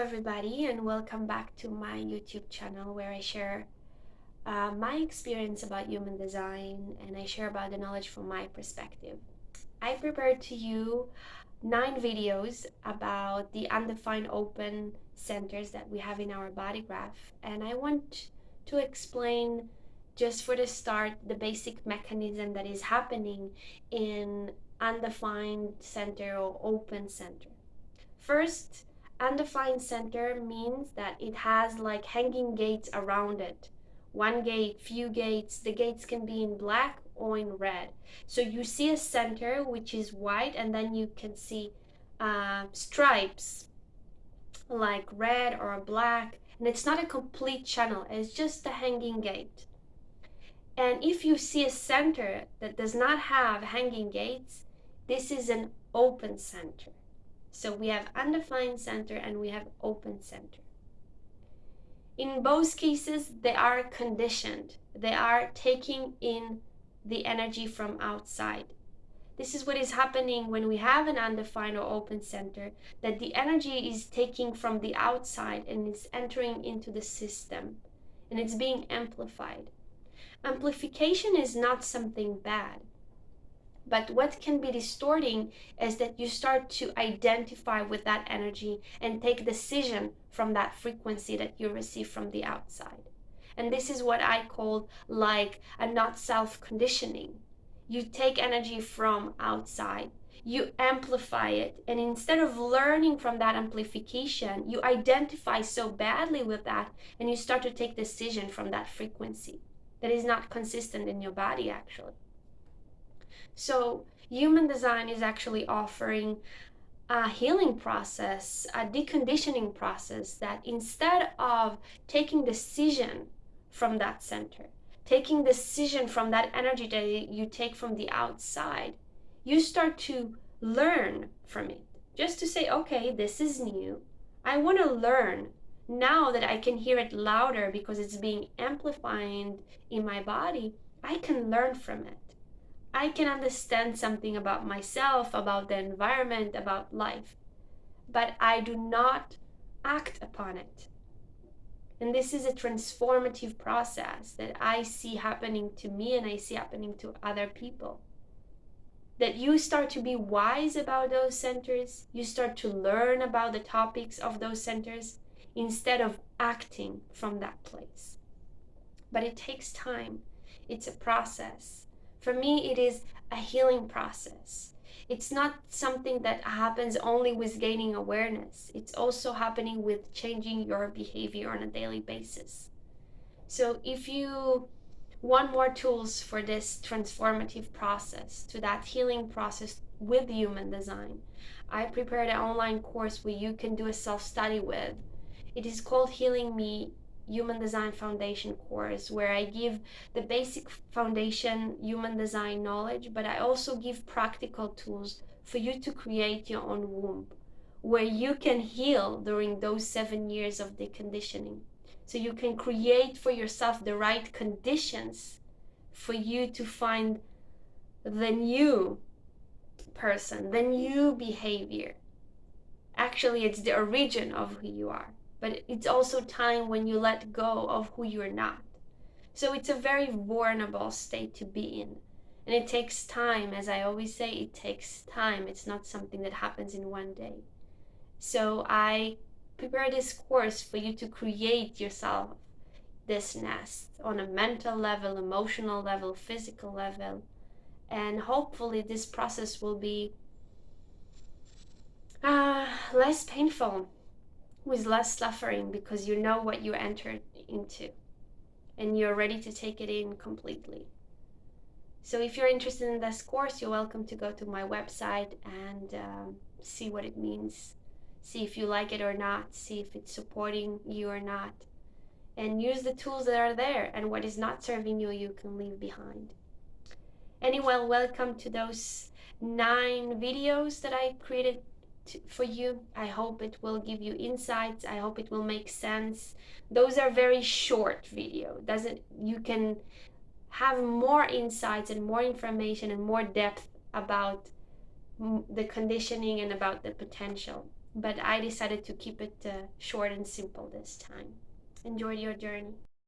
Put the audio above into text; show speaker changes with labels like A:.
A: everybody, and welcome back to my YouTube channel where I share my experience about human design and I share about the knowledge from my perspective. I prepared to you 9 videos about the undefined open centers that we have in our body graph, and I want to explain just for the start the basic mechanism that is happening in undefined center or open center. First, undefined center means that it has like hanging gates around it. One gate, few gates. The gates can be in black or in red. So you see a center which is white, and then you can see stripes like red or black. And it's not a complete channel, it's just a hanging gate. And if you see a center that does not have hanging gates, this is an open center. So we have undefined center and we have open center. In both cases, they are conditioned. They are taking in the energy from outside. This is what is happening when we have an undefined or open center, that the energy is taking from the outside and is entering into the system, and it's being amplified. Amplification is not something bad. But what can be distorting is that you start to identify with that energy and take decision from that frequency that you receive from the outside. And this is what I call like a not self-conditioning. You take energy from outside, you amplify it, and instead of learning from that amplification, you identify so badly with that and you start to take decision from that frequency that is not consistent in your body actually. So human design is actually offering a healing process, a deconditioning process, that instead of taking decision from that center, taking decision from that energy that you take from the outside, you start to learn from it. Just to say, okay, this is new. I want to learn now that I can hear it louder because it's being amplified in my body. I can learn from it. I can understand something about myself, about the environment, about life, but I do not act upon it. And this is a transformative process that I see happening to me and I see happening to other people. That you start to be wise about those centers, you start to learn about the topics of those centers instead of acting from that place. But it takes time, it's a process. For me, it is a healing process. It's not something that happens only with gaining awareness. It's also happening with changing your behavior on a daily basis. So if you want more tools for this transformative process, to that healing process with human design, I prepared an online course where you can do a self-study with. It is called Healing Me Human Design Foundation course, where I give the basic foundation human design knowledge, but I also give practical tools for you to create your own womb, where you can heal during those 7 years of deconditioning. So you can create for yourself the right conditions for you to find the new person, the new behavior. Actually, it's the origin of who you are. But it's also time when you let go of who you're not. So it's a very vulnerable state to be in. And it takes time. As I always say, it takes time. It's not something that happens in one day. So I prepare this course for you to create yourself this nest on a mental level, emotional level, physical level. And hopefully this process will be less painful, with less suffering, because you know what you entered into and you're ready to take it in completely. So if you're interested in this course, you're welcome to go to my website and see what it means, see if you like it or not, see if it's supporting you or not, and use the tools that are there, and what is not serving you, you can leave behind. Anyway, welcome to those 9 videos that I created for you. I hope it will give you insights. I hope it will make sense. Those are very short videos. You can have more insights and more information and more depth about the conditioning and about the potential. but I decided to keep it short and simple this time. Enjoy your journey.